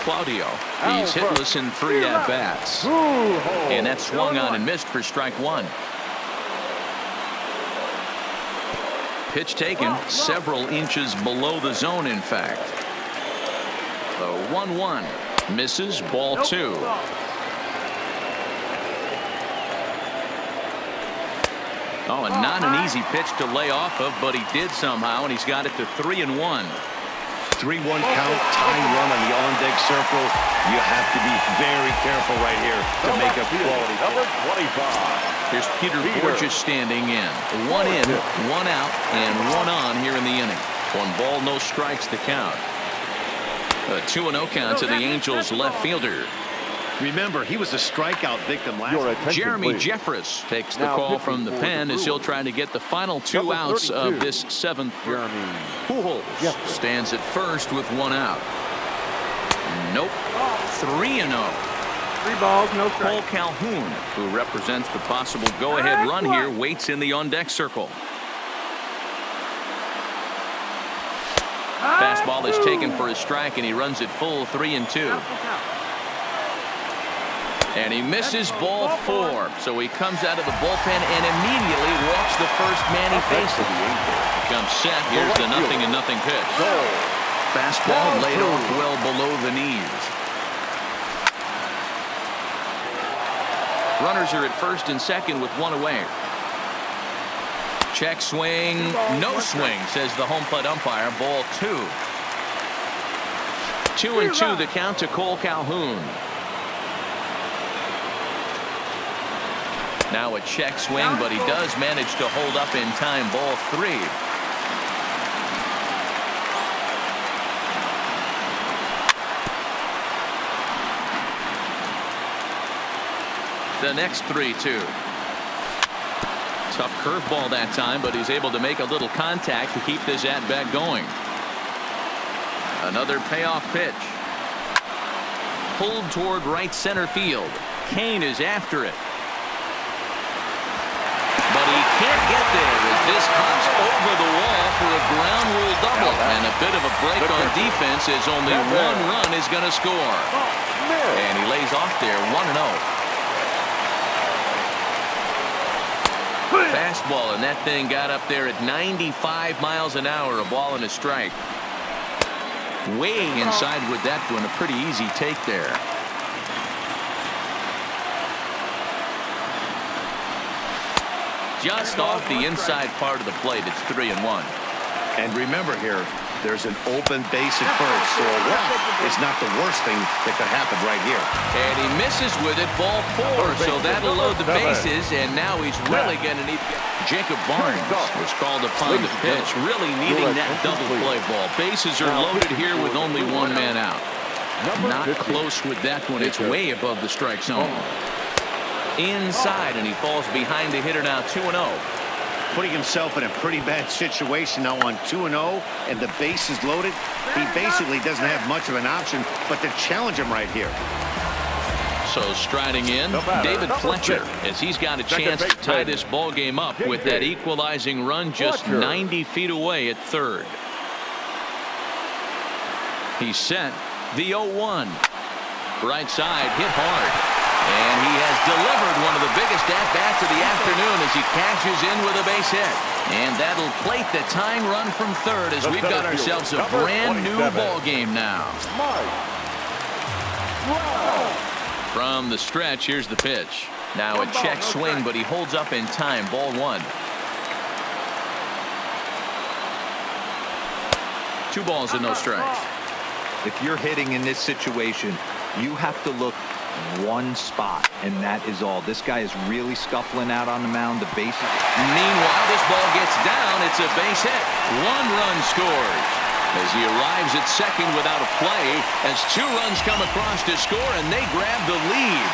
Claudio. He's hitless in 3 at-bats. And that swung on and missed for strike 1. Pitch taken several inches below the zone, in fact. The 1-1 misses, ball 2. Oh, and not an easy pitch to lay off of, but he did somehow, and he's got it to 3-1. 3-1 count, tying run on the on-deck circle. You have to be very careful right here to make a quality. Number 25. Here's Peter Borges standing in. 1 in, 1 out, and 1 on here in the inning. 1 ball, no strikes to count. A 2-0 count to the Angels left fielder. Remember, he was a strikeout victim last year. Jeremy Jeffress takes the call from the pen as he'll try to get the final 2 outs of this 7th. Pujols stands at first with 1 out. Nope. 3-0. 3 balls, no strikes. Cole Calhoun, who represents the possible go-ahead run here, waits in the on-deck circle. Fastball is taken for a strike, and he runs it full 3-2. And he misses ball 4. So he comes out of the bullpen and immediately walks the first man he faces. Comes set. Here's the 0-0 pitch. Fastball laid off well below the knees. Runners are at first and second with 1 away. Check swing. No swing, says the home plate umpire. Ball 2. 2-2 the count to Cole Calhoun. Now a check swing, but he does manage to hold up in time. Ball 3. The next 3-2. Tough curveball that time, but he's able to make a little contact to keep this at-bat going. Another payoff pitch. Pulled toward right center field. Kane is after it. But he can't get there as this hops over the wall for a ground rule double. And a bit of a break on defense as only 1 run is going to score. And he lays off there 1-0. Fastball, and that thing got up there at 95 miles an hour. A ball and a strike. Way inside with that one. A pretty easy take there. Just off the inside part of the plate. It's 3-1. And remember here, there's an open base at first, so a walk is not the worst thing that could happen right here. And he misses with it, ball 4, so that'll load the bases, and now he's really going to need. Jacob Barnes was called upon to pitch, really needing that double play ball. Bases are loaded here with only 1 man out. Not close with that one. It's way above the strike zone. Inside, and he falls behind the hitter now. 2-0. Putting himself in a pretty bad situation now on 2-0, and the base is loaded. He basically doesn't have much of an option but to challenge him right here. So striding in, David Fletcher, as he's got a chance to tie this ball game up with that equalizing run just 90 feet away at third. He's set. The 0-1. Right side, hit hard. And he has delivered one of the biggest at-bats of the afternoon as he cashes in with a base hit. And that'll plate the tying run from third as we've got ourselves a brand new ball game now. From the stretch, here's the pitch. Now a check swing, but he holds up in time. Ball 1. 2 balls and no strikes. If you're hitting in this situation, you have to look one spot, and that is all. This guy is really scuffling out on the mound. The base. Meanwhile, this ball gets down. It's a base hit. 1 run scores as he arrives at second without a play as 2 runs come across to score, and they grab the lead.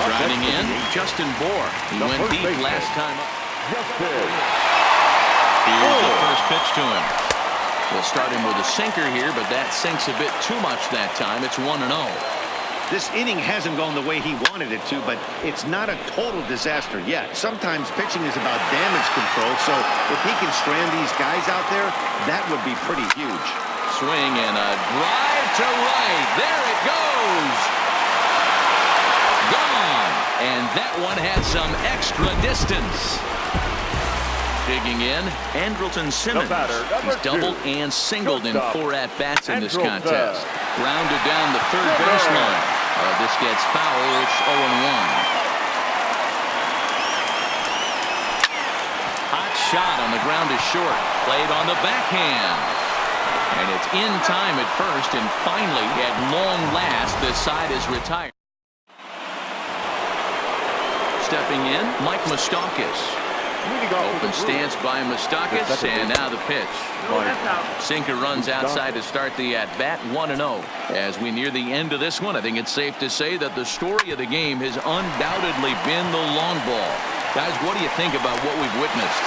Striding in, Justin Bohr. He went deep last time up. Here's the first pitch to him. We'll start him with a sinker here, but that sinks a bit too much that time. It's 1-0. This inning hasn't gone the way he wanted it to, but it's not a total disaster yet. Sometimes pitching is about damage control, so if he can strand these guys out there, that would be pretty huge. Swing and a drive to right. There it goes. Gone. And that one had some extra distance. Digging in, Andrelton Simmons. He's doubled and singled in 4 at-bats in this contest. Grounded down the third baseline. This gets foul. It's 0-1. Hot shot on the ground is short. Played on the backhand. And it's in time at first, and finally, at long last, this side is retired. Stepping in, Mike Moustakas. Open stance by Moustakas, and now the pitch. Sinker runs outside to start the at-bat, 1-0. As we near the end of this one, I think it's safe to say that the story of the game has undoubtedly been the long ball. Guys, what do you think about what we've witnessed?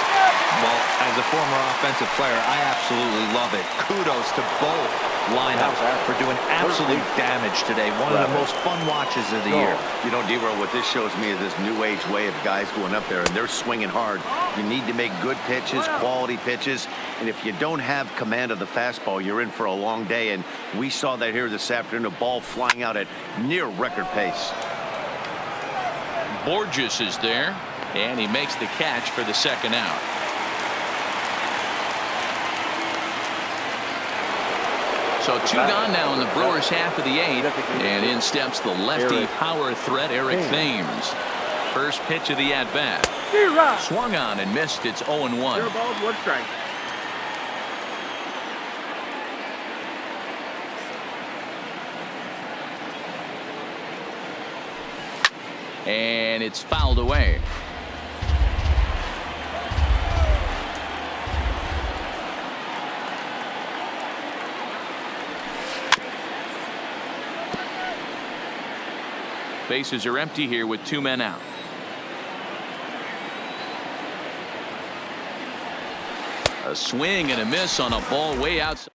Well, as a former offensive player, I absolutely love it. Kudos to both lineups for doing absolute damage today. One of the most fun watches of the year. You know, D-Roll, what this shows me is this new age way of guys going up there, and they're swinging hard. You need to make good pitches, quality pitches, and if you don't have command of the fastball, you're in for a long day, and we saw that here this afternoon, a ball flying out at near record pace. Borges is there, and he makes the catch for the second out. So 2 gone now in the Brewers half of the 8th, and in steps the lefty power threat Eric Thames. First pitch of the at-bat. Swung on and missed. It's 0-1. 0 balls, 1 strike. And it's fouled away. Bases are empty here with 2 men out. A swing and a miss on a ball way outside.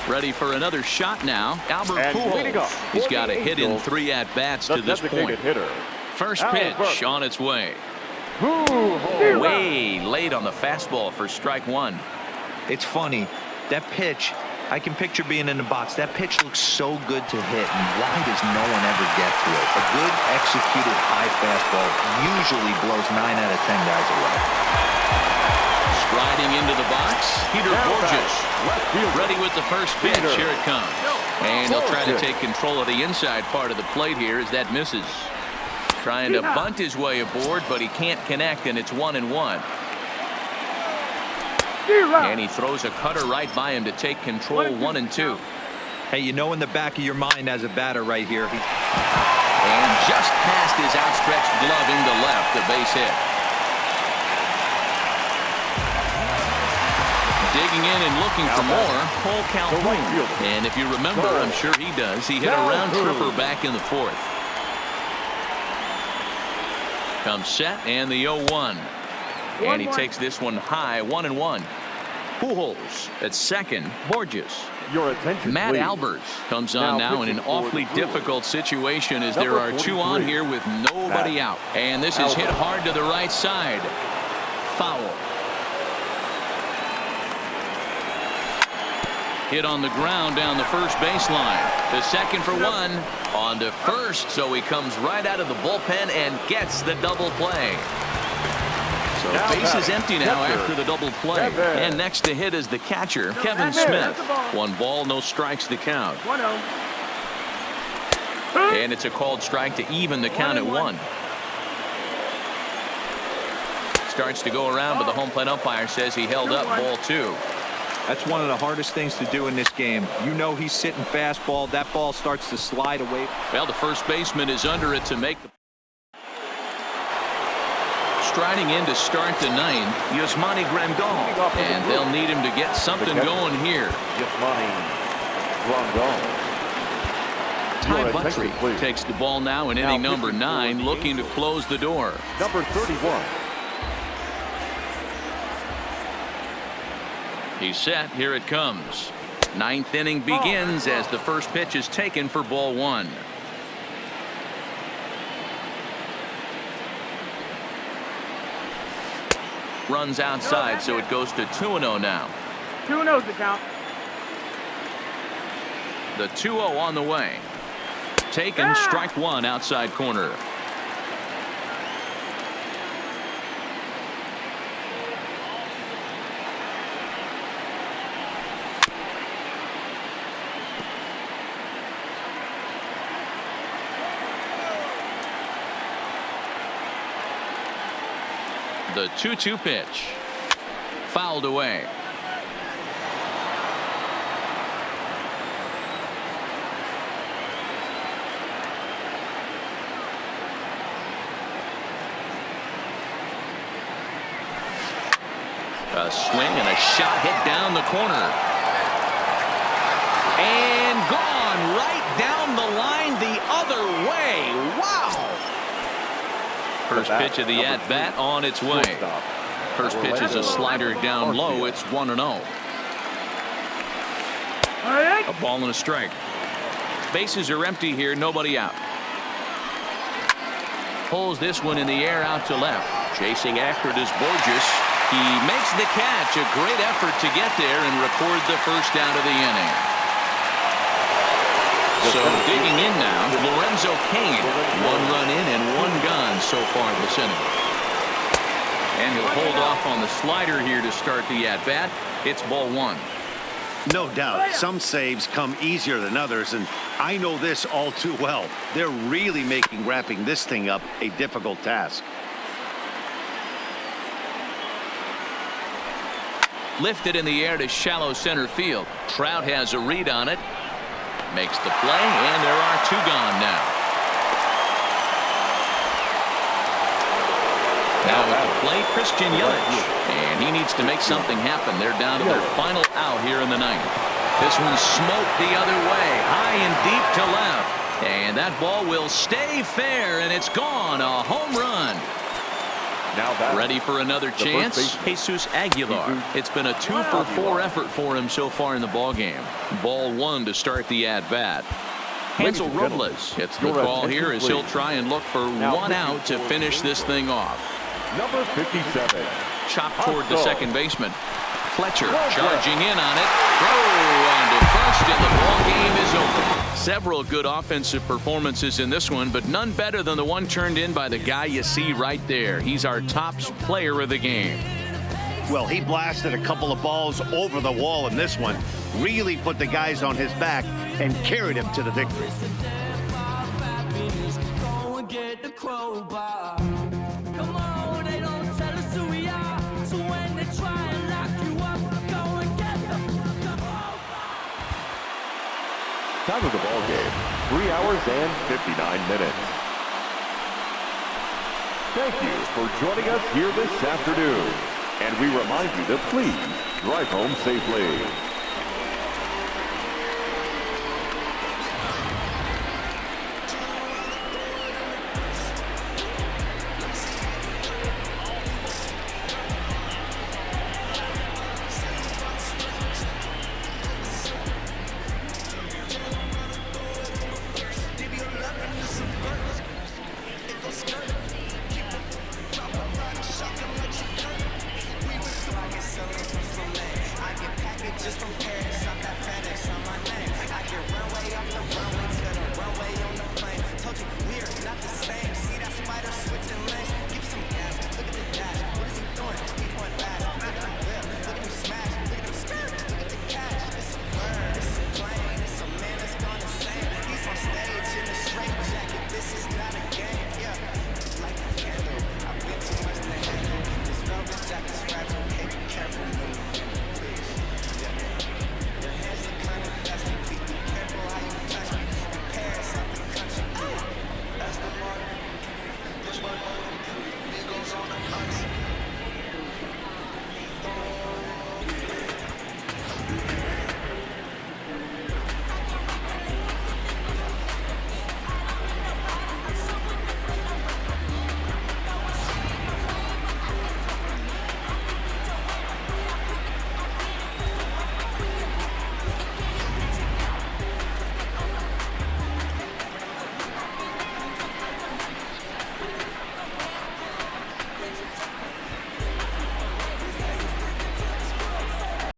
Ready for another shot now. Albert Pujols. He's got a hit in 3 at-bats to this point. First pitch on its way. Way late on the fastball for strike 1. It's funny. That pitch, I can picture being in the box. That pitch looks so good to hit, and why does no one ever get to it? A good executed high fastball usually blows 9 out of 10 guys away. Striding into the box, Peter Borges. Ready with the first pitch. Here it comes. And he'll try to take control of the inside part of the plate here as that misses. Trying to bunt his way aboard, but he can't connect, and it's 1-1. And he throws a cutter right by him to take control. 1-2. Hey, you know in the back of your mind as a batter right here. And just past his outstretched glove into left, a base hit. Digging in and looking for more, Cole Calhoun. And if you remember, I'm sure he does, he hit a round tripper back in the 4th. Comes set and the 0-1. And he takes this one high, 1-1. Pujols at second. Borges. Your attention, Matt please. Albers comes on now in an awfully difficult situation as there are 2 on here with nobody out. And this is hit hard to the right side. Foul. Hit on the ground down the first baseline. The second for 1. On to first, so he comes right out of the bullpen and gets the double play. So base is empty now after the double play. And next to hit is the catcher, Kevin Smith. 1 ball, no strikes to count. 1-0. And it's a called strike to even the count at 1. Starts to go around, but the home plate umpire says he held up ball 2. That's one of the hardest things to do in this game. You know he's sitting fastball. That ball starts to slide away. Well, the first baseman is under it to make the. Striding in to start the 9th, Yasmani Grandal. And they'll need him to get something going here. Ty Buttrey takes the ball now in inning number 9, looking to close the door. Number 31. He's set. Here it comes. 9th inning begins as the first pitch is taken for ball 1. Runs outside, so it goes to 2-0 now. 2-0's the count. The 2-0 on the way. Taken, strike one outside corner. The 2-2 pitch. Fouled away. A swing and a shot hit down the corner. And gone right down the line the other way. Wow. First pitch of the at-bat on its way. First pitch is a slider down low. It's 1-0. A ball and a strike. Bases are empty here. Nobody out. Pulls this one in the air out to left. Chasing after it is Borges. He makes the catch. A great effort to get there and record the first out of the inning. So digging in now, Lorenzo Cain. 1 run in and 1 gone so far this inning. And he'll hold off on the slider here to start the at-bat. It's ball 1. No doubt. Some saves come easier than others, and I know this all too well. They're really making wrapping this thing up a difficult task. Lifted in the air to shallow center field. Trout has a read on it. Makes the play, and there are 2 gone now. Now at the plate, Christian Yelich. And he needs to make something happen. They're down to their final out here in the 9th. This one smoked the other way, high and deep to left. And that ball will stay fair, and it's gone. A home run. Now ready for another chance. Jesus Aguilar. It's been a 2-for-4 effort for him so far in the ball game. Ball 1 to start the at-bat. Hansel Robles gets the call here as he'll try and look for 1 out to finish this thing off. Number 57. Chopped toward the second baseman. Fletcher charging in on it. Throw on to first, and the ball game is over. Several good offensive performances in this one, but none better than the one turned in by the guy you see right there. He's our top player of the game. Well, he blasted a couple of balls over the wall in this one. Really put the guys on his back and carried him to the victory. Time of the ball game, 3 hours and 59 minutes. Thank you for joining us here this afternoon. And we remind you to please drive home safely.